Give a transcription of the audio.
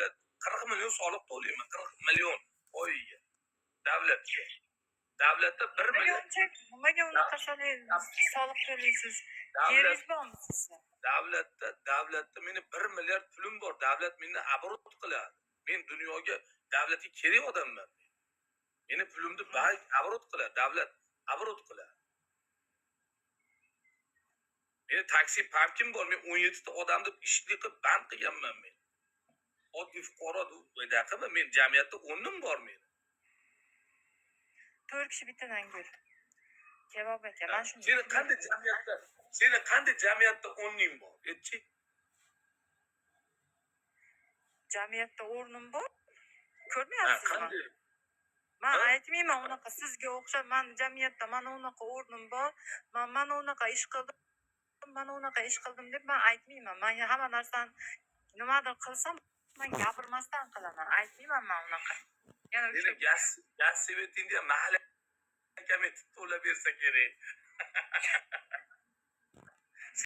davlat 40 million soliq to'layman. 40 million oyiga davlatga. Davlatda 1 million. Nimaga unaqa soliq to'laysiz? Yeringiz bormi sizni? Davlatda meni 1 milliard pulim bor. Davlat meni abrot qiladi. Men dunyoga davlatga kerak odamman. Meni pulimni bank abrot qiladi, davlat abrot qiladi. Meni taksi parkim bor. Men 17 ta odamni ishli qilib band qilganman men. Oddiy fuqaro bunaqa men jamiyatda o'rnim bor meni. 4 kishi bittadan gul. Javob aka, men shuni. Seni qanday jamiyatda o'rning bor? Aytchi. Jamiyatda o'rnim bor. Ko'rmayapsizmi? Men aytmayman unaqa sizga o'xshab, men jamiyatda mana unaqa o'rnim bor. Men mana unaqa ish qildim. Mana unaqa ish qildim deb men aytmayman. Men hamma narsani nimadir qilsam, men gapirmasdan qilaman. Aytmayman men unaqa. Yana Seni gaz sevetingda mahalla komiti to'lab bersa kerak.